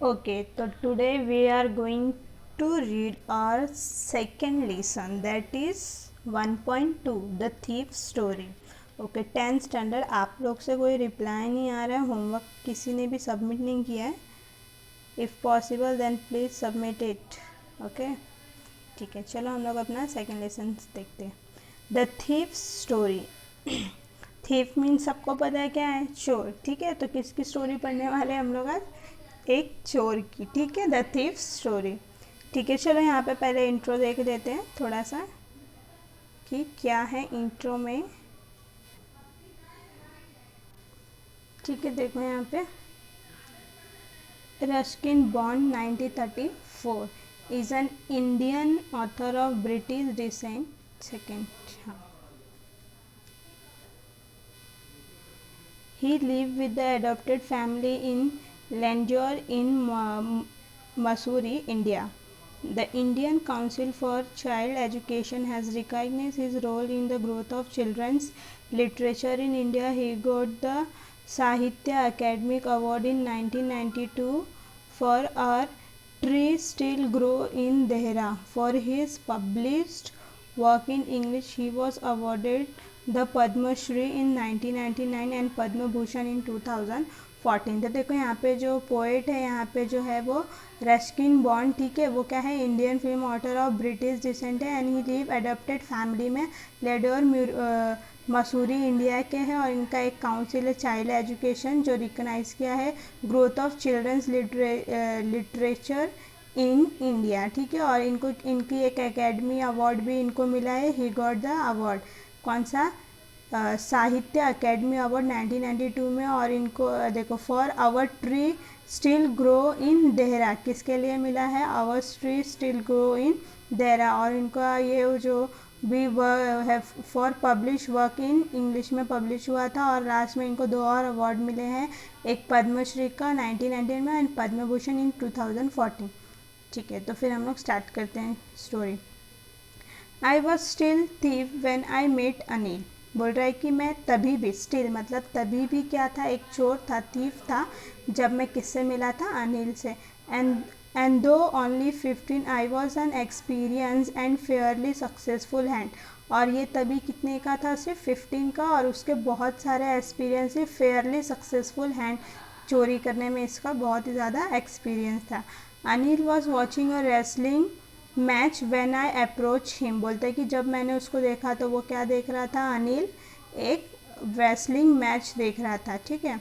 Okay, so today we are going to read our second lesson, that is 1.2 The Thief Story. Okay 10th standard आप लोग से कोई reply नहीं आ रहा है, होमवर्क किसी ने भी सबमिट नहीं किया है. If possible then please submit it. Okay ठीक है, चलो हम लोग अपना सेकेंड लेसन देखते हैं. The thief story. Thief means सबको पता है क्या है, चोर. ठीक है, तो किसकी स्टोरी पढ़ने वाले हम लोग आज? एक चोर की. ठीक है, द थीफ स्टोरी. ठीक है, चलो यहाँ पे पहले इंट्रो देख देते हैं थोड़ा सा कि क्या है इंट्रो में. ठीक है, देखो यहाँ पे Ruskin born 1934 is an Indian author of British descent. Second, हाँ. He lived with the adopted family in Lanjor in Mussoorie, India. The Indian Council for Child Education has recognized his role in the growth of children's literature in India. He got the Sahitya Academic Award in 1992 for Our Tree Still Grow in Dehra. For his published work in English, he was awarded the Padma Shri in 1999 and Padma Bhushan in 2014. तो देखो यहाँ पे जो poet है यहाँ पे जो है वो रस्किन बॉर्न. ठीक है, वो क्या है, Indian film author of British descent है and he live adopted family में लेडोर मसूरी इंडिया के हैं. और इनका एक काउंसिल है चाइल्ड एजुकेशन जो रिकग्नाइज किया है growth of children's literature in India. ठीक है, और इनको इनकी एक एकेडमी अवार्ड भी इनको मिला है. He got the award. कौन सा? साहित्य अकेडमी अवार्ड 1992 में. और इनको देखो for our tree still grow in Dehra. किसके लिए मिला है? Our tree still grow in Dehra. और इनका ये जो भी है for publish work in English में पब्लिश हुआ था. और लास्ट में इनको 2 और अवार्ड मिले हैं, एक पद्मश्री का 1919 में एंड पद्म भूषण इन 2014. ठीक है, तो फिर हम लोग स्टार्ट करते हैं story. I was still thief when I met Anil. बोल रहा है कि मैं तभी भी, स्टिल मतलब तभी भी क्या था, एक चोर था, थीफ था, जब मैं किससे मिला था? अनिल से. एंड दो only 15 I was an experience and Fairlie successful hand. और ये तभी कितने का था? सिर्फ 15 का. और उसके बहुत सारे एक्सपीरियंस है. फेयरली सक्सेसफुल हैंड, चोरी करने में इसका बहुत ही ज़्यादा एक्सपीरियंस था. Anil was watching a wrestling match when I approach him. बोलते हैं कि जब मैंने उसको देखा तो वो क्या देख रहा था? अनिल एक रेसलिंग मैच देख रहा था. ठीक है.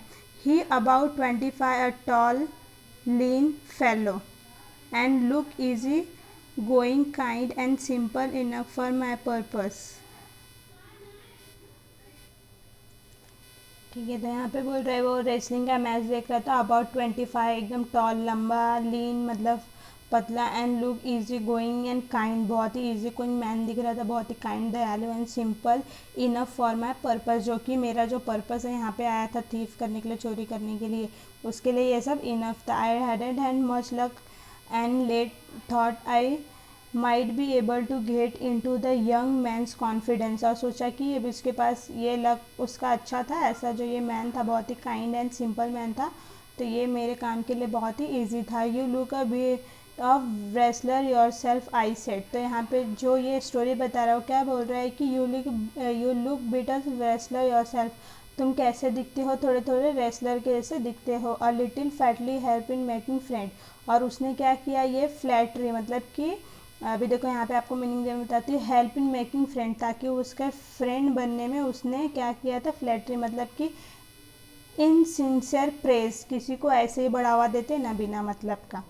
He about 25, a tall lean fellow and look easy going, kind and simple enough for my purpose. ठीक है, तो यहाँ पे बोल रहे हैं वो रेसलिंग का मैच देख रहा था. अबाउट 25, एकदम टॉल, लंबा, लीन मतलब पतला, and look easy going and kind, बहुत ही इजी कोई मैन दिख रहा था, बहुत ही काइंड, दयालु and simple enough for my purpose. जो कि मेरा जो पर्पस है यहाँ पे आया था थीफ करने के लिए, चोरी करने के लिए, उसके लिए ये सब इनफ था. I hadn't had much luck and late thought I might be able to get into the young man's confidence. और सोचा कि अब इसके पास ये लक उसका अच्छा था, ऐसा जो ये मैन था बहुत ही काइंड एंड सिंपल मैन था, तो ये मेरे काम के लिए बहुत ही ईजी था. You look a bit of wrestler yourself, I said. तो यहाँ पे जो ये स्टोरी बता रहा हूँ, क्या बोल रहा है कि you look bit of wrestler your self. तुम कैसे दिखते हो? थोड़े थोड़े रेसलर के जैसे दिखते हो. A little flattery help in making friend. और उसने क्या किया? ये फ्लैटरी मतलब कि अभी देखो यहाँ पे आपको मीनिंग देना बताती हूँ. हेल्प इन मेकिंग फ्रेंड, ताकि उसके फ्रेंड बनने में उसने क्या किया था? फ्लैटरी मतलब कि इनसिंसियर प्रेज, किसी को ऐसे ही बढ़ावा देते ना बिना मतलब का,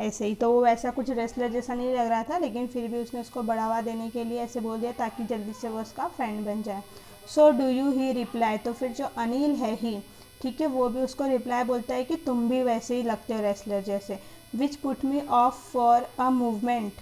ऐसे ही. तो वो वैसा कुछ रेसलर जैसा नहीं लग रहा था, लेकिन फिर भी उसने उसको बढ़ावा देने के लिए ऐसे बोल दिया ताकि जल्दी से वो उसका फ्रेंड बन जाए. So do you, he reply. तो फिर जो अनिल है ही, ठीक है, वो भी उसको रिप्लाई बोलता है कि तुम भी वैसे ही लगते हो रेसलर जैसे. Which put me of for a movement.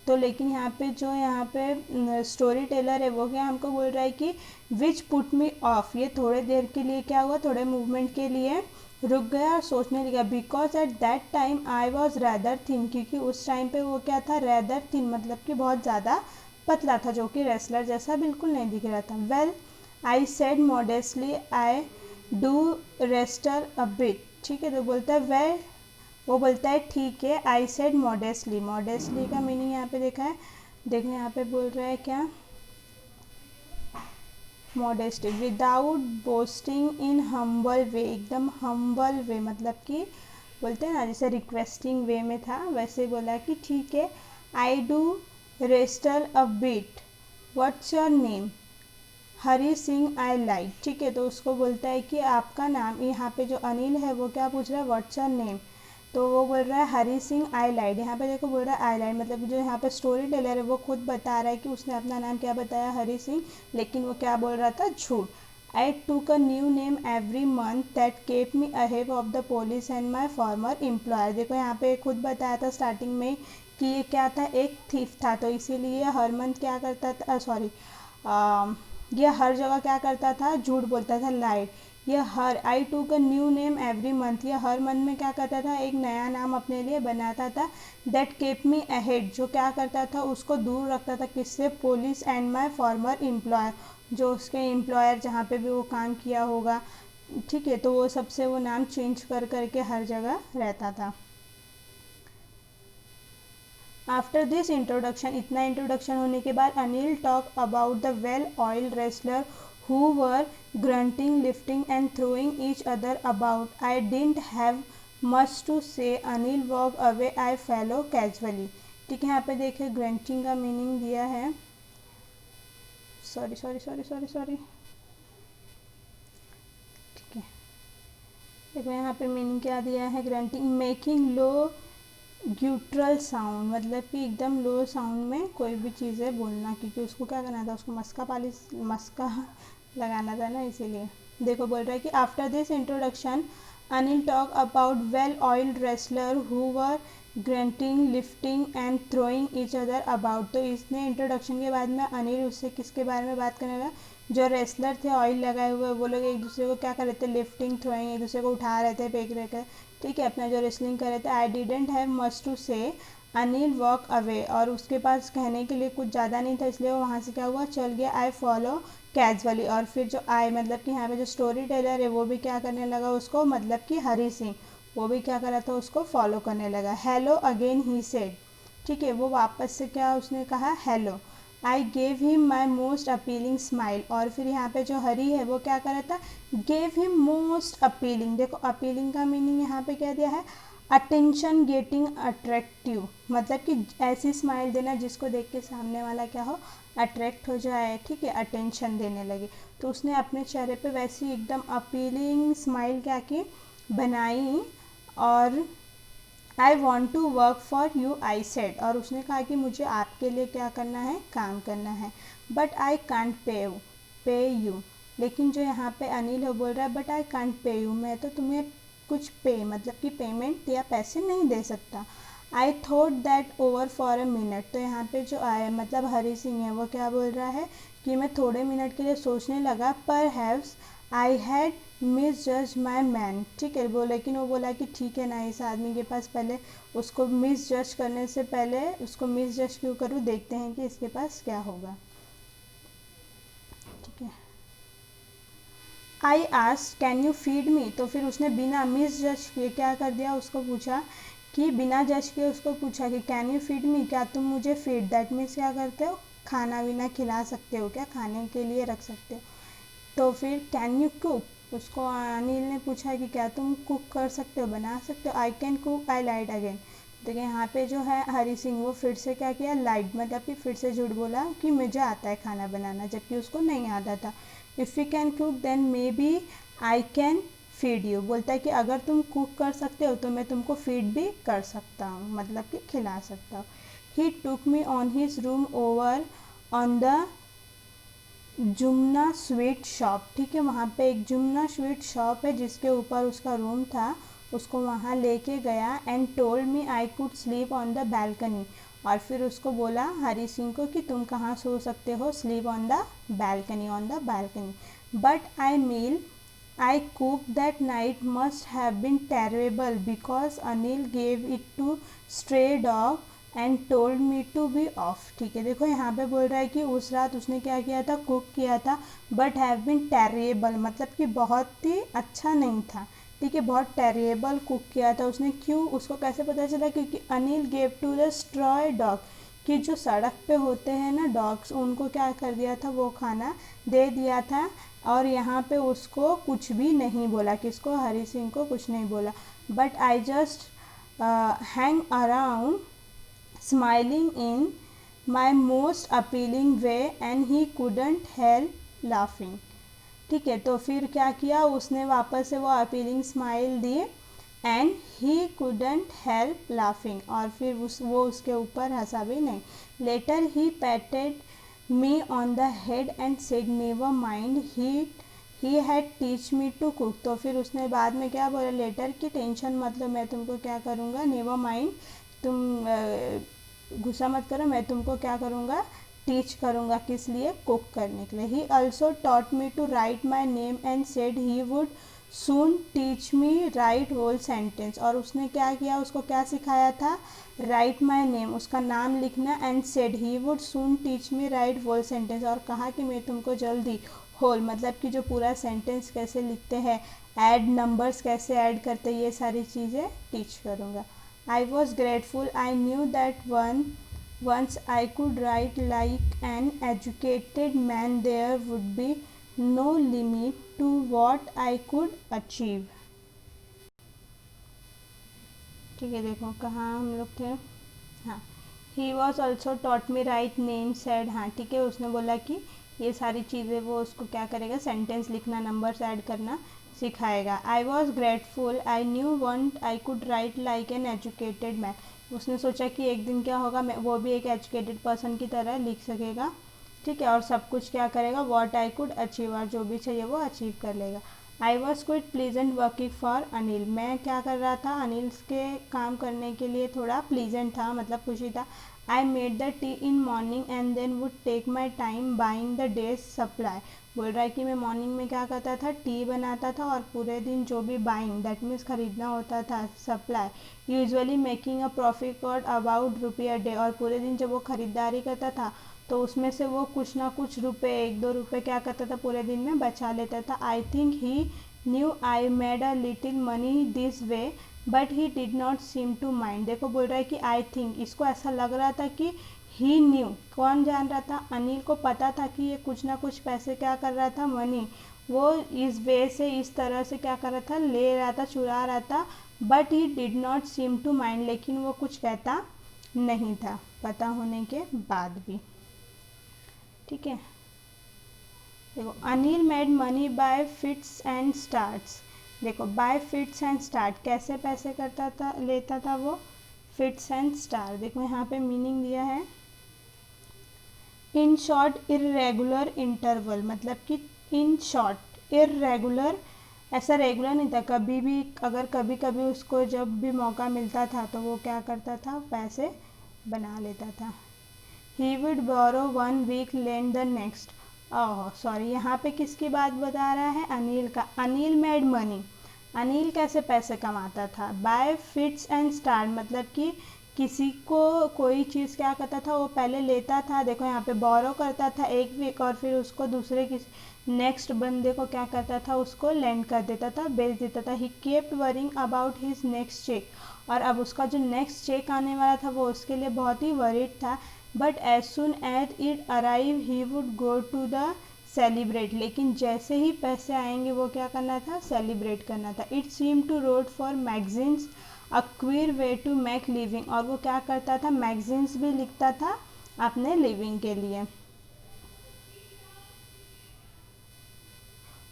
तो लेकिन यहाँ पे स्टोरी टेलर है वो क्या हमको बोल रहा है कि विच पुट मी ऑफ, ये थोड़े देर के लिए क्या हुआ? थोड़े मूवमेंट के लिए रुक गया और सोचने लगा. Because at that time I was rather thin, क्योंकि उस टाइम पे वो क्या था? रैदर थिन मतलब कि बहुत ज़्यादा पतला था, जो कि रेसलर जैसा बिल्कुल नहीं दिख रहा था. Well I said modestly I do wrestle a bit. ठीक है, तो बोलता है वेल वो बोलता है ठीक है। आई सेड मॉडेस्टली, मॉडेस्टली का मीनिंग यहाँ पे देखा है, देखो यहाँ पे बोल रहा है क्या, modesty, without boasting in humble way, एकदम हम्बल वे, मतलब कि बोलते हैं ना जैसे रिक्वेस्टिंग वे में था, वैसे बोला कि ठीक है। I do wrestle a bit, what's your name, Hari Singh I like, ठीक है। तो उसको बोलता है कि आपका नाम, यहाँ पे जो अनिल है वो क्या पूछ रहा है, व्हाट्स योर नेम, तो वो बोल रहा है हरी सिंह आई लाइट। यहाँ पे देखो बोल रहा है आई लाइट, मतलब जो यहाँ पे स्टोरी टेलर है वो खुद बता रहा है कि उसने अपना नाम क्या बताया, हरी सिंह, लेकिन वो क्या बोल रहा था, झूठ। आई टूक a new name every month that cap me ahead of the police and my farmer employer. देखो यहाँ पे खुद बताया था स्टार्टिंग में कि ये क्या था, एक थीफ था, तो इसीलिए हर मंथ क्या करता था, सॉरी ये हर जगह क्या करता था, झूठ बोलता था, लाइट। ये हर, आई टूक a new name every month, ये हर मंथ में क्या करता था, एक नया नाम अपने लिए बनाता था। दैट केप मी अहेड, जो क्या करता था, उसको दूर रखता था, किससे, police and my farmer employer, जो उसके एम्प्लॉयर जहाँ पे भी वो काम किया होगा, ठीक है, तो वो सबसे वो नाम चेंज कर करके हर जगह रहता था। आफ्टर दिस इंट्रोडक्शन, इतना इंट्रोडक्शन होने के बाद Anil talk about the well oil wrestler who were grunting, lifting and throwing each other about. I didn't have much to say. Anil walked away. I followed casually. ठीक है, यहाँ पे देखिए grunting का मीनिंग दिया है, सॉरी, ठीक है, देखो यहाँ पे मीनिंग क्या दिया है, ग्रंटिंग, मेकिंग लो ग्यूट्रल साउंड, मतलब कि एकदम लो साउंड में कोई भी चीज़ें बोलना, क्योंकि उसको क्या करना था, उसको मस्का लगाना था ना, इसीलिए। देखो बोल रहा है कि after this introduction Anil talk about well oiled wrestler who were grunting, lifting and throwing each other about. तो इसने इंट्रोडक्शन के बाद में अनिल उससे किसके बारे में बात करने लगा, जो रेसलर थे ऑयल लगाए हुए, वो लोग एक दूसरे को क्या कर रहे थे, लिफ्टिंग, थ्रोइंग, एक दूसरे को उठा रहे थे, फेंक रहे थे, ठीक है, अपना जो रेसलिंग कर रहे थे। I didn't have much to say, Anil walk away, और उसके पास कहने के लिए कुछ ज़्यादा नहीं था, इसलिए वो वहाँ से क्या हुआ, चल गया। आई फॉलो कैजुअली, और फिर जो आई, मतलब कि यहाँ पे जो स्टोरी टेलर है वो भी क्या करने लगा उसको, मतलब कि हरी सिंह, वो भी क्या कर रहा था, उसको फॉलो करने लगा। हेलो अगेन ही सेड, ठीक है, वो वापस से क्या उसने कहा, hello. I gave him my most appealing smile, और फिर यहाँ पे जो हरी है वो क्या कर रहा था, गेव हिम मोस्ट अपीलिंग। देखो अपीलिंग का मीनिंग यहाँ पे क्या दिया है, अटेंशन गेटिंग अट्रैक्टिव, मतलब कि ऐसी स्माइल देना जिसको देख के सामने वाला क्या हो, अट्रैक्ट हो जाए, ठीक है, अटेंशन देने लगे। तो उसने अपने चेहरे पे वैसी एकदम अपीलिंग स्माइल क्या की, बनाई, और I want to work for you I said, और उसने कहा कि मुझे आपके लिए क्या करना है, काम करना है। But I can't pay you, लेकिन जो यहाँ पे अनिल है बोल रहा है but I can't pay you, मैं तो तुम्हें कुछ पे, मतलब कि पेमेंट या पैसे नहीं दे सकता। I thought that over for a minute, तो यहाँ पे जो आया मतलब हरी सिंह है वो क्या बोल रहा है कि मैं थोड़े मिनट के लिए सोचने लगा, पर हैव्स आई हैड मिस जज माई मैन, ठीक है, वो, लेकिन वो बोला कि ठीक है ना, इस आदमी के पास पहले उसको मिस जज करने से पहले उसको मिस जज क्यों करूँ, देखते हैं कि इसके पास क्या होगा, ठीक है। I asked can you feed me, तो फिर उसने बिना मिस जज किए क्या कर दिया, उसको पूछा कि बिना जज किए उसको पूछा कि कैन यू फीड मी, क्या तुम मुझे फीड, दैट मीन्स क्या करते हो, खाना वीना खिला सकते हो क्या, खाने के लिए रख सकते हो। तो फिर कैन यू कुक, उसको अनिल ने पूछा कि क्या तुम कुक कर सकते हो, बना सकते हो। I can cook I light again, देखिए यहाँ पे जो है हरी सिंह वो फिर से क्या किया, लाइट, मतलब कि फिर से झूठ बोला कि मुझे आता है खाना बनाना, जबकि उसको नहीं आता था। If you can cook then maybe I can feed you, बोलता है कि अगर तुम कुक कर सकते हो तो मैं तुमको फीड भी कर सकता हूँ, मतलब कि खिला सकता हूँ। He took me on his room over on the Jumna sweet shop, ठीक है, वहाँ पे एक जुमना स्वीट शॉप है जिसके ऊपर उसका रूम था, उसको वहाँ लेके गया। And told me I could sleep on the balcony, और फिर उसको बोला हरी सिंह को कि तुम कहाँ सो सकते हो, sleep on the balcony. But I cook that night must have been terrible because Anil gave it to stray dog and told me to be off, ठीक है, देखो यहाँ पे बोल रहा है कि उस रात उसने क्या किया था, कुक किया था, बट हैव बीन टेरेबल, मतलब कि बहुत ही अच्छा नहीं था, ठीक है, बहुत टेरेबल कुक किया था उसने। क्यों, उसको कैसे पता चला? क्योंकि Anil gave to the stray dog, कि जो सड़क पे होते हैं ना डॉग्स, उनको क्या कर दिया था, वो खाना दे दिया था। और यहाँ पे उसको कुछ भी नहीं बोला, किसको, हरी सिंह को कुछ नहीं बोला। But I just hang around smiling in my most appealing way and he couldn't help laughing. ठीक है, तो फिर क्या किया उसने, वापस से वो अपीलिंग स्माइल दी and he couldn't help laughing, और फिर वो उसके ऊपर हंसा भी नहीं। Later he patted me on the head and said never mind he had teach me to cook. तो फिर उसने बाद में क्या बोला लेटर की, टेंशन मतलब मैं तुमको क्या करूँगा, नेवर माइंड, तुम गुस्सा मत करो, मैं तुमको क्या करूँगा, टीच करूँगा, किस लिए, कुक करने के लिए। He also taught me to write my name and said he would soon teach me write whole sentence. और उसने क्या किया, उसको क्या सिखाया था, राइट माई नेम, उसका नाम लिखना, and said he would soon teach me write whole sentence, और कहा कि मैं तुमको जल्दी होल मतलब कि जो पूरा सेंटेंस कैसे लिखते हैं, ऐड नंबर्स कैसे ऐड करते हैं, ये सारी चीज़ें टीच करूँगा। I was grateful. I knew that once I could write like an educated man, there would be no limit to what I could achieve. ठीक है, देखो कहाँ हम लोग थे, हाँ। He was also taught me write name said, हाँ ठीक है, उसने बोला कि ये सारी चीज़ें वो उसको क्या करेगा, सेंटेंस लिखना, नंबर्स ऐड करना सिखाएगा। I was grateful, I knew one I could write like an educated man. उसने सोचा कि एक दिन क्या होगा, मैं वो भी एक एजुकेटेड पर्सन की तरह लिख सकेगा, ठीक है, और सब कुछ क्या करेगा, वॉट आई कुड अचीव, और जो भी चाहिए वो अचीव कर लेगा। I was quit pleasant working for Anil, मैं क्या कर रहा था, अनिल के काम करने के लिए थोड़ा प्लीजेंट था, मतलब खुशी था। I made the tea in morning and then would take my time buying the day's supply. बोल रहा है कि मैं मॉर्निंग में क्या करता था, टी बनाता था, और पूरे दिन जो भी बाइंग दैट मीन्स खरीदना होता था, supply, usually making a profit of about रुपये डे, और पूरे दिन जब वो खरीदारी करता था तो उसमें से वो कुछ ना कुछ रुपए, 1-2 रुपए क्या करता था, पूरे दिन में बचा लेता था। I think he knew I made a little money this way but he did not seem to mind. देखो बोल रहा है कि आई थिंक, इसको ऐसा लग रहा था कि ही न्यू, कौन जान रहा था, अनिल को पता था कि ये कुछ ना कुछ पैसे क्या कर रहा था, मनी, वो इस वे से, इस तरह से क्या कर रहा था, ले रहा था, चुरा रहा था। But he did not seem to mind, लेकिन वो कुछ कहता नहीं था, पता होने के बाद भी। ठीक है, देखो Anil made money by fits and starts. देखो बाय फिट्स एंड स्टार्ट, कैसे पैसे करता था, लेता था वो, फिट्स एंड स्टार। देखो यहाँ पे मीनिंग दिया है, इन शॉर्ट इरेगुलर इंटरवल, मतलब कि इन शॉर्ट इरेगुलर, ऐसा रेगुलर नहीं था, कभी भी, अगर कभी कभी उसको जब भी मौका मिलता था तो वो क्या करता था, पैसे बना लेता था। He would borrow 1 week lend the next. Oh sorry, यहाँ पे किसकी बात बता रहा है, अनिल का। अनिल मेड मनी, अनिल कैसे पैसे कमाता था, बाय फिट्स एंड स्टार्ट, मतलब कि किसी को कोई चीज़ क्या करता था, वो पहले लेता था, देखो यहाँ पे बोरो करता था 1 वीक, और फिर उसको दूसरे किसी नेक्स्ट बंदे को क्या करता था, उसको लेंड कर देता था, बेच देता था। He kept worrying about his next cheque, और अब उसका जो नेक्स्ट चेक आने वाला था वो उसके लिए बहुत ही वरीड था। But as soon as it arrive he would go to the celebrate, लेकिन जैसे ही पैसे आएंगे वो क्या करना था, सेलिब्रेट करना था। It seem to wrote for magazines a queer way to make living, और वो क्या करता था, मैगजीन्स भी लिखता था अपने लिविंग के लिए।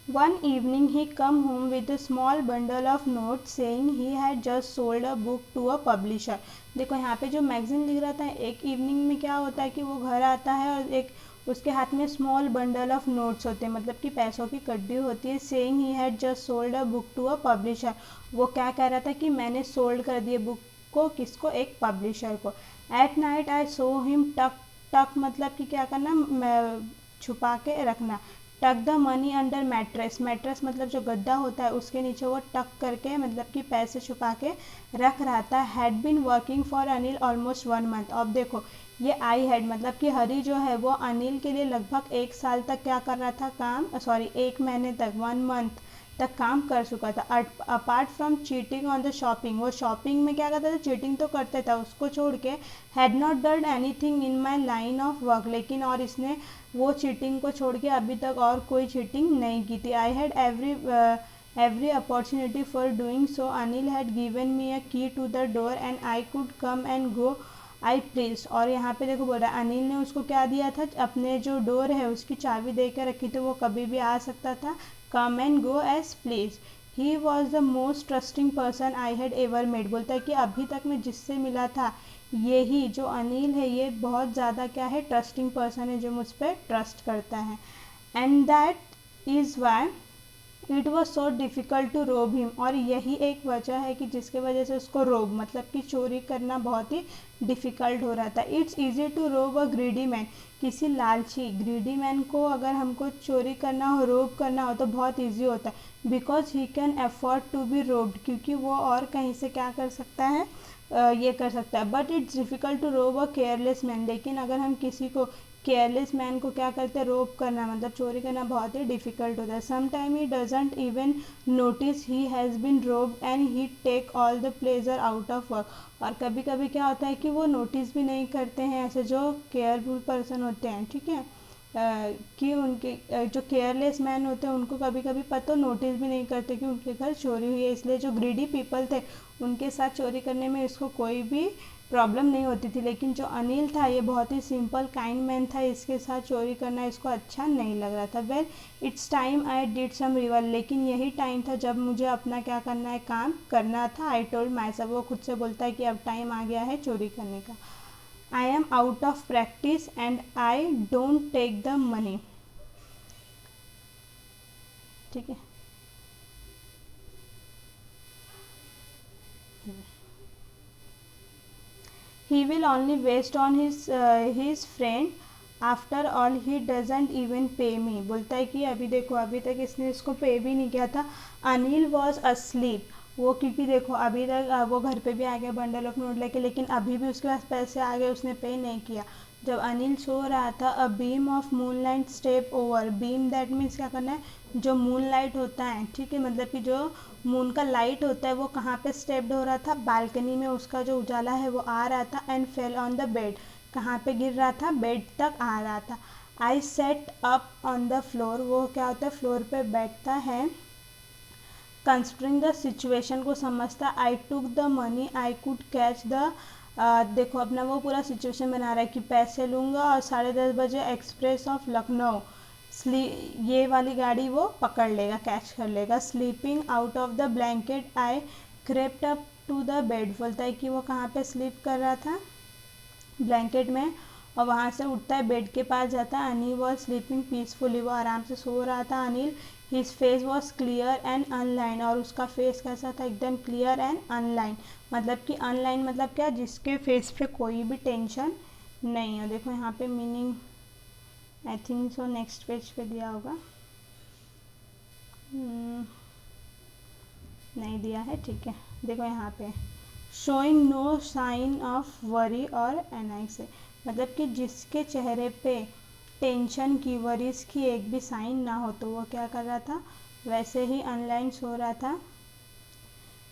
One evening he come home with a small bundle of notes saying he had just sold a book to a publisher। देखो यहाँ पे जो मैगजीन लिख रहा था, एक इवनिंग में क्या होता है कि वो घर आता है और एक उसके हाथ में स्मॉल बंडल ऑफ नोट्स होते हैं, मतलब कि पैसों की कड्डी होती है। Saying he had just sold a book to a publisher, वो क्या कह रहा था कि मैंने सोल्ड कर दिए बुक को, किसको, एक पब्लिशर को। At night I saw him टक, टक मतलब कि क्या करना, छुपा के रखना। टक the money under mattress, mattress मतलब जो गद्दा होता है उसके नीचे वो टक करके मतलब कि पैसे छुपा के रख रहा था। Had been working for Anil almost 1 month. अब देखो ये आई हैड मतलब कि हरी जो है वो अनिल के लिए लगभग 1 साल तक क्या कर रहा था काम, सॉरी 1 महीने तक, 1 मंथ तक काम कर चुका था। Apart from cheating on the shopping, वो शॉपिंग में क्या करता था, चीटिंग तो करता था, उसको छोड़ के had not done anything in my line of work, लेकिन और इसने वो चीटिंग को छोड़ के अभी तक और कोई चीटिंग नहीं की थी। I had every opportunity for doing so. Anil had given me a key to the door and I could come and go I please. और यहाँ पे देखो बोल रहा है अनिल ने उसको क्या दिया था, अपने जो डोर है उसकी चाबी दे के रखी थी, वो कभी भी आ सकता था, come and go as please. He was the most trusting person I had ever made, बोलता है कि अभी तक मैं जिससे मिला था यही जो अनिल है ये बहुत ज़्यादा क्या है, ट्रस्टिंग पर्सन है, जो मुझ पर ट्रस्ट करता है। And that is why it was so difficult to rob him, और यही एक वजह है कि जिसके वजह से उसको रोब मतलब कि चोरी करना बहुत ही डिफ़िकल्ट हो रहा था। इट्स ईजी टू रोब अ ग्रीडी मैन, किसी लालची ग्रीडी मैन को अगर हमको चोरी करना हो, रोब करना हो तो बहुत ईजी होता है, because he can afford to be robbed, क्योंकि वो और कहीं से क्या कर सकता है, ये कर सकता है। बट इट्स डिफ़िकल्ट टू रोब अ केयरलेस मैन, लेकिन अगर हम किसी को केयरलेस मैन को क्या करते हैं, रोब करना मतलब चोरी करना बहुत ही डिफ़िकल्ट होता है। Sometime he doesn't even notice he has been robbed and he take all the pleasure out of work, और कभी कभी क्या होता है कि वो नोटिस भी नहीं करते हैं, ऐसे जो केयरफुल पर्सन होते हैं, ठीक है, कि उनके जो केयरलेस मैन होते हैं उनको कभी कभी पता नोटिस भी नहीं करते कि उनके घर चोरी हुई है, इसलिए जो ग्रीडी पीपल थे उनके साथ चोरी करने में इसको कोई भी प्रॉब्लम नहीं होती थी। लेकिन जो अनिल था ये बहुत ही सिंपल काइंड मैन था, इसके साथ चोरी करना इसको अच्छा नहीं लग रहा था। Well it's time I did some real, लेकिन यही टाइम था जब मुझे अपना क्या करना है, काम करना था। आई टोल्ड माई सेल्फ, वो खुद से बोलता है कि अब टाइम आ गया है चोरी करने का। I am out of practice and I don't take the money, ठीक है। He will only waste on his friend. After all he doesn't even pay me, बोलता है कि अभी देखो अभी तक इसने इसको पे भी नहीं किया था। अनिल वॉज अस्लीप, वो क्योंकि देखो अभी तक वो घर पे भी आ गया बंडल ऑफ नोट लेके, लेकिन अभी भी उसके पास पैसे आ गए, उसने पे नहीं किया। जब अनिल सो रहा था, a beam of moon light step over, beam that means क्या करना है, जो मून लाइट होता है, ठीक है, मतलब कि जो मून का लाइट होता है वो कहाँ पे स्टेप्ड हो रहा था, बालकनी में उसका जो उजाला है वो आ रहा था। And fell on the bed, कहाँ पे गिर रहा था, बेड तक आ रहा था। I set up on the floor, वो क्या होता है, फ्लोर पे बैठता है। कंसिडरिंग द सिचुएशन, को समझता। I took the money, I could catch the, देखो अपना वो पूरा सिचुएशन बना रहा है कि पैसे लूँगा और 10:30 बजे एक्सप्रेस ऑफ लखनऊ ये वाली गाड़ी वो पकड़ लेगा, कैच कर लेगा। Slipping out of the blanket I crept up to the bed, बोलता है कि वो कहाँ पे स्लीप कर रहा था, ब्लैंकेट में, और वहाँ से उठता है बेड के पास जाता है। अनिल वॉज स्लीपिंग पीसफुली, वो आराम से सो रहा था Anil. His face was clear and online, और उसका फेस कैसा था, एकदम क्लियर एंड अनलाइन, मतलब कि अनलाइन मतलब क्या, जिसके फेस पे कोई भी टेंशन नहीं है। देखो यहाँ पे meaning I think so next page पे दिया होगा, नहीं दिया है, ठीक है। देखो यहाँ पे showing no sign of worry और एनाइक्स, मतलब कि जिसके चेहरे पे टेंशन की, वरीज की एक भी साइन ना हो, तो वो क्या कर रहा था, वैसे ही अनलाइन सो रहा था।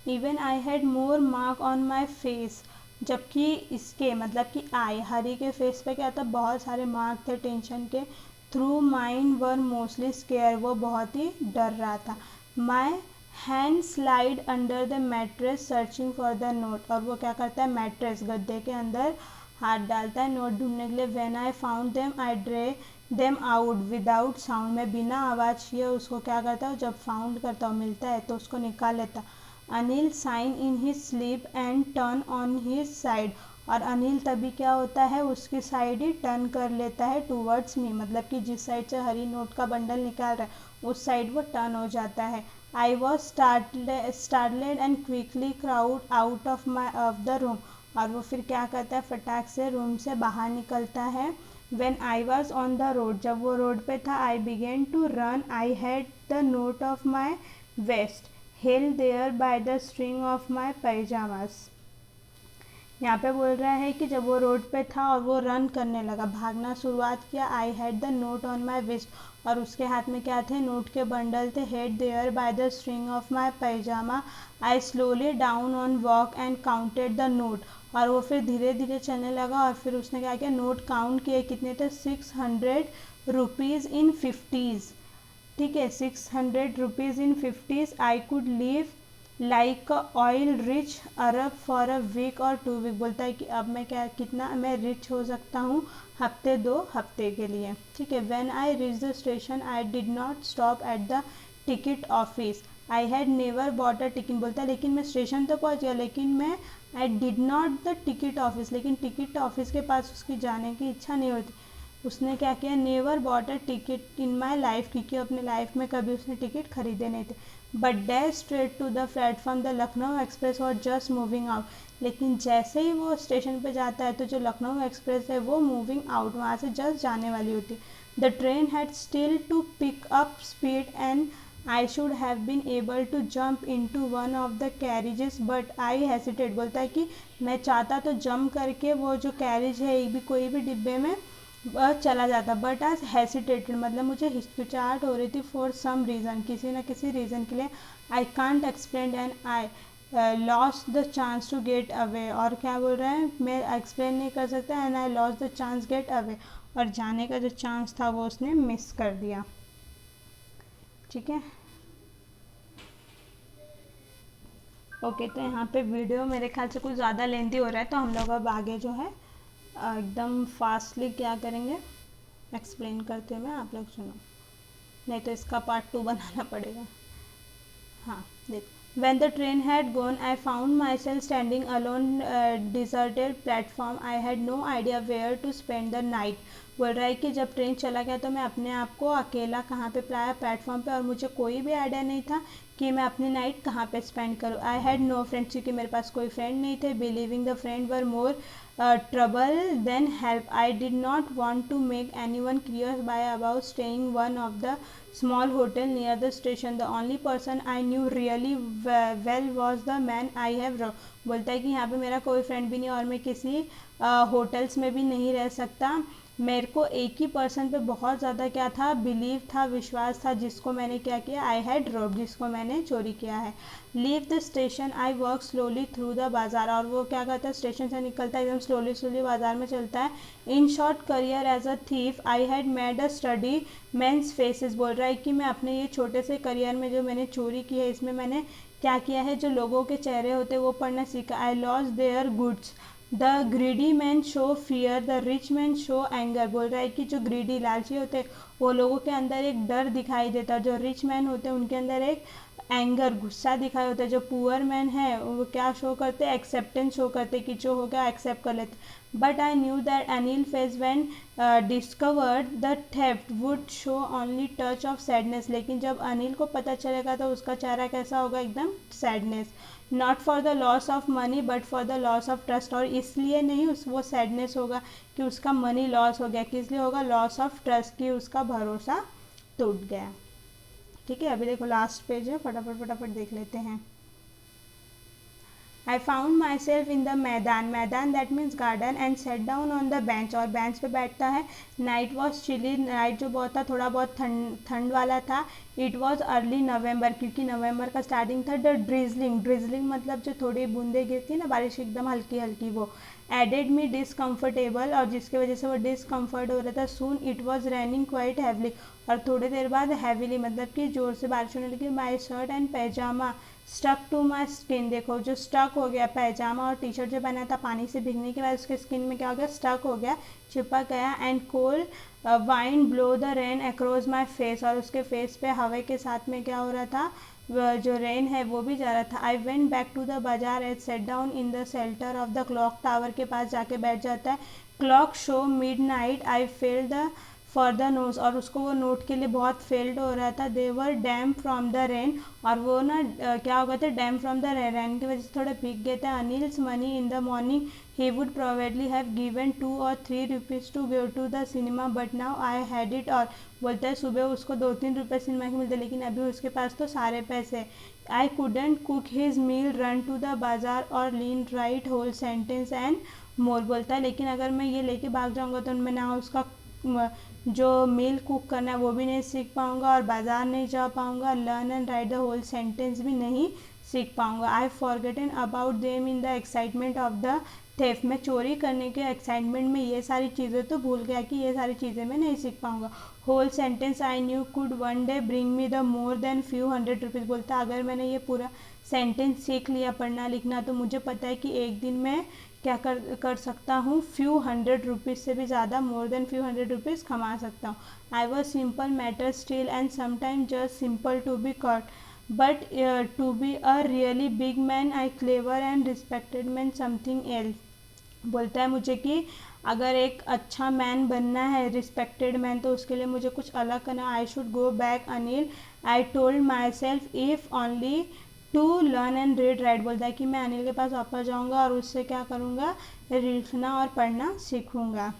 Even I had more mark on my face, जबकि इसके मतलब कि आई हरी के फेस पे क्या था, बहुत सारे मार्क थे टेंशन के। Through mind were mostly square, वो बहुत ही डर रहा था। My hand slide under the mattress searching for the note, और वो क्या करता है, मैट्रेस गद्दे के अंदर हाथ डालता है नोट ढूंढने के लिए। When I found them I drew them out without sound, में बिना आवाज़ किए उसको क्या करता हूँ, जब फाउंड करता हूँ मिलता है तो उसको निकाल लेता। Anil sighed in his sleep and turn on his side, और अनिल तभी क्या होता है, उसकी साइड ही टर्न कर लेता है टूवर्ड्स मी, मतलब कि जिस साइड से हरी नोट का बंडल निकाल रहा है उस साइड वो टर्न हो जाता है। I was startled and quickly crawled out of the room, और वो फिर क्या करता है, फटाक से रूम से बाहर निकलता है। When I was on the road, जब वो रोड पे था, I began to run, I had the note of my waist held there by the string of my pajamas. यहाँ पे बोल रहा है कि जब वो रोड पे था और वो रन करने लगा, भागना शुरुआत किया, I had the note on my wrist, और उसके हाथ में क्या थे, नोट के बंडल थे, held there by the string of my pyjama, I slowly down on walk and counted the note, और वो फिर धीरे धीरे चलने लगा और फिर उसने क्या किया, नोट काउंट किए, कितने थे, 600 रुपीज़ इन 50s, ठीक है, 600 rupees in 50s, I could live like oil rich Arab for a week और 2 वीक, बोलता है कि अब मैं क्या, कितना मैं रिच हो सकता हूँ हफ्ते 2 हफ्ते के लिए, ठीक है। When I reach the station I did not stop at the ticket office, I had never bought a ticket, बोलता है लेकिन मैं स्टेशन तो पहुँच गया, लेकिन मैं I did not the ticket office, लेकिन टिकट ऑफिस के पास उसकी जाने की इच्छा नहीं होती, उसने क्या किया, never bought a ticket in my life, क्योंकि अपने लाइफ में कभी उसने टिकट खरीदे नहीं थे, but dash straight to the platform, the Lucknow Express और जस्ट मूविंग आउट, लेकिन जैसे ही वो स्टेशन पे जाता है तो जो लखनऊ एक्सप्रेस है वो मूविंग आउट, वहाँ से जस्ट जाने वाली होती, the train had still to pick up speed and I should have been able to jump in to one of the carriages but I hesitate, बोलता है कि मैं चाहता तो जंप करके वो जो कैरिज है एक भी कोई भी डिब्बे में चला जाता, बट आज हेसिटेटेड, मतलब मुझे हिचकिचाहट हो रही थी, फॉर सम रीज़न, किसी न किसी रीज़न के लिए, I can't explain and I lost the chance to get away, और क्या बोल रहे हैं, मैं एक्सप्लेन नहीं कर सकता, and I lost the chance gate away, और जाने का जो चांस था वो उसने मिस कर दिया, ठीक है। ओके, तो यहाँ पे वीडियो मेरे ख्याल से कुछ ज़्यादा लेंथी हो रहा है, तो हम लोग अब आगे जो है एकदम फास्टली क्या करेंगे, एक्सप्लेन करते हुए आप लोग सुनो, नहीं तो इसका पार्ट 2 बनाना पड़ेगा। हाँ, देखो, when the train had gone I found myself standing alone deserted platform, I had no idea where to spend the night, बोल रहा है कि जब ट्रेन चला गया तो मैं अपने आप को अकेला कहाँ पे पाया, प्लेटफॉर्म पे, और मुझे कोई भी आइडिया नहीं था कि मैं अपनी नाइट कहाँ पे स्पेंड करूँ, आई हैड नो फ्रेंड्स, क्योंकि मेरे पास कोई फ्रेंड नहीं थे, believing the friend were more trouble than help, I did not want to make anyone curious by about staying one of the small hotel near the station, the only person I knew really well was the man I have robbed, बोलता है कि यहाँ पे मेरा कोई friend भी नहीं और मैं किसी होटल्स में भी नहीं रह सकता, मेरे को एक ही पर्सन पे बहुत ज़्यादा क्या था, बिलीव था, विश्वास था, जिसको मैंने क्या किया, आई हैड रॉब, जिसको मैंने चोरी किया है, leave the station I work slowly through the बाज़ार, और वो क्या करता है, स्टेशन से निकलता है एकदम स्लोली स्लोली बाज़ार में चलता है, in short career as a thief I had made a study men's faces, बोल रहा है कि मैं अपने ये छोटे से करियर में जो मैंने चोरी की है इसमें मैंने क्या किया है, जो लोगों के चेहरे होते हैं वो पढ़ना सीखा, I lose their goods, the greedy man show fear, the rich man show anger, बोल रहा है कि जो ग्रीडी लालची होते हैं वो लोगों के अंदर एक डर दिखाई देता है, जो रिच मैन होते हैं उनके अंदर एक एंगर, गुस्सा दिखाई होता है, जो पुअर मैन है वो क्या शो करते हैं, एक्सेप्टेंस शो करते कि जो हो गया एक्सेप्ट कर लेते, but I knew that Anil face when discovered the theft would show only touch of sadness, लेकिन जब अनिल को पता चलेगा तो उसका चेहरा कैसा होगा, एकदम sadness, not for the loss of money but for the loss of trust, और इसलिए नहीं उस वो सैडनेस होगा कि उसका मनी लॉस हो गया, किस लिए होगा, लॉस ऑफ ट्रस्ट, की उसका भरोसा टूट गया, ठीक है। अभी देखो लास्ट पेज है, फटाफट फटाफट देख लेते हैं। I found myself in the मैदान that means garden, and set down on the bench, और बेंच पे बैठता है, नाइट वॉज चिली, नाइट जो बहुत था थोड़ा बहुत ठंड वाला था, इट वॉज अर्ली नवंबर, क्योंकि नवंबर का स्टार्टिंग था, द ड्रिजलिंग मतलब जो थोड़ी बूंदे गिरती ना बारिश एकदम हल्की हल्की, वो एडेड मी डिसकम्फर्टेबल, और जिसकी वजह से वो डिसकम्फर्ट हो रहा था, soon it was raining quite heavily, और थोड़ी देर बाद हैवीली मतलब कि ज़ोर से बारिश होने लगी, my shirt and pyjama stuck to my skin, देखो जो स्टक हो गया, पैजामा और टी शर्ट जो पहना था पानी से भीगने के बाद उसके स्किन में क्या हो गया, स्टक हो गया, चिपक गया, and cold wind blow the rain across my face, और उसके फेस पे हवा के साथ में क्या हो रहा था, जो रेन है वो भी जा रहा था, I went back to the bazaar and sat down in the shelter of the clock tower, के पास जाके बैठ जाता है, clock show midnight, I felt the for the notes, और उसको वो नोट के लिए बहुत फेल्ड हो रहा था। They were damp from the rain, और वो ना क्या हो गए थे, damp from the rain, rain की वजह से थोड़े भीग गए थे। Anil's money in the morning he would probably have given 2 or 3 rupees to go to the cinema, but now I had it all. बोलता है सुबह उसको 2-3 रुपये सिनेमा के मिलते, लेकिन अभी उसके पास तो सारे पैसे। I couldn't cook his meal, run to the bazaar और learn write whole sentence and more. बोलता है लेकिन अगर मैं ये लेके भाग जाऊंगा तो मैं ना उसका जो मील कुक करना है वो भी नहीं सीख पाऊंगा, और बाजार नहीं जा पाऊंगा, learn and write the whole sentence भी नहीं सीख पाऊंगा। I forgotten about them in the excitement of the theft, मैं चोरी करने के एक्साइटमेंट में ये सारी चीज़ें तो भूल गया कि ये सारी चीज़ें मैं नहीं सीख पाऊंगा। Whole sentence I knew could one day bring me the more than few hundred rupees. बोलता अगर मैंने ये पूरा सेंटेंस सीख लिया पढ़ना लिखना, तो मुझे पता है कि एक दिन मैं क्या कर सकता हूँ, फ्यू हंड्रेड रुपीज़ से भी ज़्यादा, more than few hundred rupees कमा सकता हूँ। I was simple matter still and sometime just simple to be caught, but to be a really big man I clever and respected man something else. बोलता है मुझे कि अगर एक अच्छा मैन बनना है, रिस्पेक्टेड मैन, तो उसके लिए मुझे कुछ अलग करना। I should go back Anil, I told myself, if only to learn and read write. बोलता है कि मैं अनिल के पास वापस जाऊंगा और उससे क्या करूंगा, लिखना और पढ़ना सीखूंगा।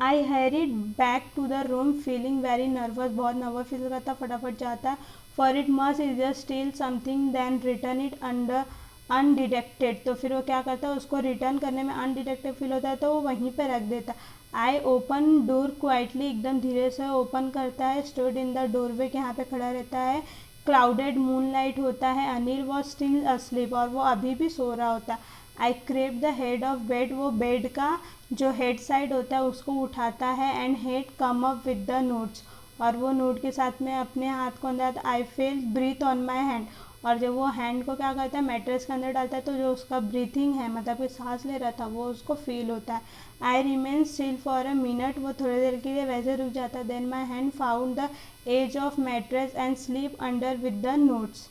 I hurried back to the room feeling very nervous, बहुत नर्वस फील रहा था, फटाफट जाता है। For it must is just steal something then return it under undetected, तो फिर वो क्या करता है, उसको रिटर्न करने में अनडिटेक्टेड फील होता है तो वो वहीं पे रख देता। आई ओपन डोर क्वाइटली, एकदम धीरे से ओपन करता है। स्टूड इन द डोरवे, के यहाँ पे खड़ा रहता है। क्लाउडेड मूनलाइट होता है। अनिल वॉज स्टिल अस्लीप, और वो अभी भी सो रहा होता। I crept the head of bed, वो बेड का जो हेड साइड होता है उसको उठाता है। And head come up with the notes, और वो नोट के साथ में अपने हाथ को अंदर। I feel breath on my hand, और जब वो हैंड को क्या करता है, मैट्रेस के अंदर डालता है, तो जो उसका ब्रीथिंग है, मतलब कि सांस ले रहा था, वो उसको फील होता है। I remain still for a minute, वो थोड़ी देर के लिए वैसे रुक जाता है। Then my hand found the edge of mattress and sleep under with the notes,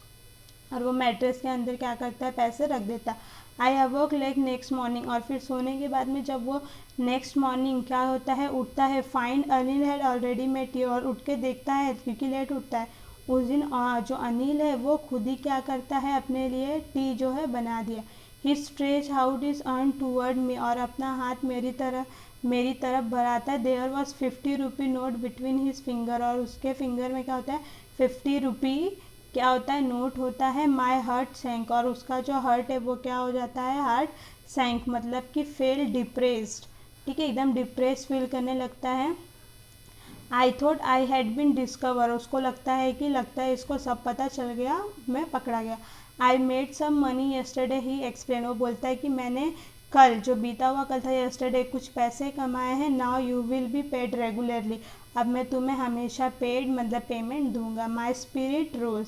और वो मैट्रेस के अंदर क्या करता है, पैसे रख देता। आई अवोक लाइक नेक्स्ट मॉर्निंग, और फिर सोने के बाद में जब वो नेक्स्ट मॉर्निंग क्या होता है, उठता है। Find Anil had already met you, और उठ के देखता है, क्योंकि लेट उठता है उस दिन, जो अनिल है वो खुद ही क्या करता है, अपने लिए टी जो है बना दिया। He stretch out his arm toward me, और अपना हाथ मेरी तरफ बढ़ाता है। There was 50 rupee note between his finger, और उसके फिंगर में क्या होता है, 50 रुपी क्या होता है, नोट होता है। माई हार्ट सैंक, और उसका जो हार्ट है वो क्या हो जाता है, हार्ट सैंक, मतलब कि फेल डिप्रेस्ड, ठीक है, एकदम डिप्रेस फील करने लगता है। I thought I had been discover, उसको लगता है इसको सब पता चल गया, मैं पकड़ा गया। I made some money yesterday, he explain, वो बोलता है कि मैंने कल, जो बीता हुआ कल था, यस्टरडे, कुछ पैसे कमाए हैं। Now you will be paid regularly, अब मैं तुम्हें हमेशा पेड मतलब पेमेंट दूंगा। माई स्पिरिट रोज,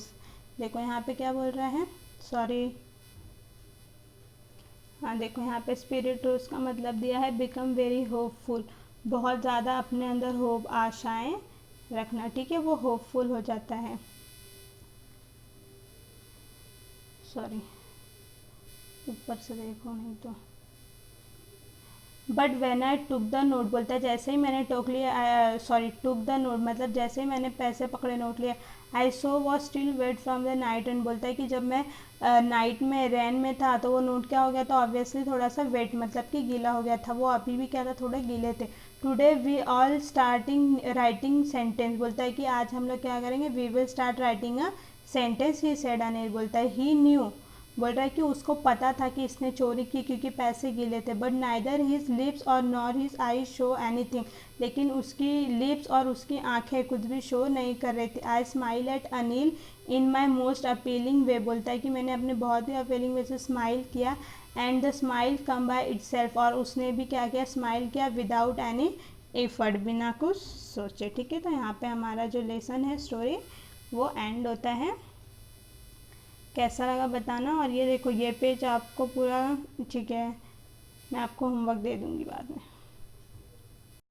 देखो यहाँ पे क्या बोल रहा है, सॉरी, हाँ देखो यहाँ पे स्पिरिट रोज का मतलब दिया है बिकम वेरी होपफुल, बहुत ज़्यादा अपने अंदर होप, आशाएं रखना, ठीक है, वो होपफुल हो जाता है। सॉरी, ऊपर से देखो नहीं तो। But when I took the note, बोलता है जैसे ही मैंने टोक लिया, सॉरी टुक द नोट मतलब जैसे ही मैंने पैसे पकड़े, नोट लिए। I saw was still wet from the night, and बोलता है कि जब मैं नाइट में रेन में था तो वो नोट क्या हो गया, तो ऑब्वियसली थोड़ा सा वेट मतलब कि गीला हो गया था, वो अभी भी क्या था, थोड़े गीले थे। Today we all starting writing sentence, बोलता है कि आज हम लोग क्या करेंगे, we will start writing a sentence. He said, Anil बोलता है ही न्यू, बोल रहा है कि उसको पता था कि इसने चोरी की क्योंकि पैसे गिले थे। बट नाइदर हिज लिप्स और nor his I show anything, लेकिन उसकी लिप्स और उसकी आंखें कुछ भी शो नहीं कर रही थी। I smile at Anil in my most appealing way, बोलता है कि मैंने अपने बहुत ही अपीलिंग वे से स्माइल किया। And the smile come by itself, और उसने भी क्या किया, स्माइल किया विदाउट एनी एफर्ट, बिना कुछ सोचे, ठीक है। तो यहाँ पे हमारा जो लेसन है, स्टोरी, वो एंड होता है। कैसा लगा बताना। और ये देखो, ये पेज आपको पूरा, ठीक है, मैं आपको होमवर्क दे दूँगी बाद में।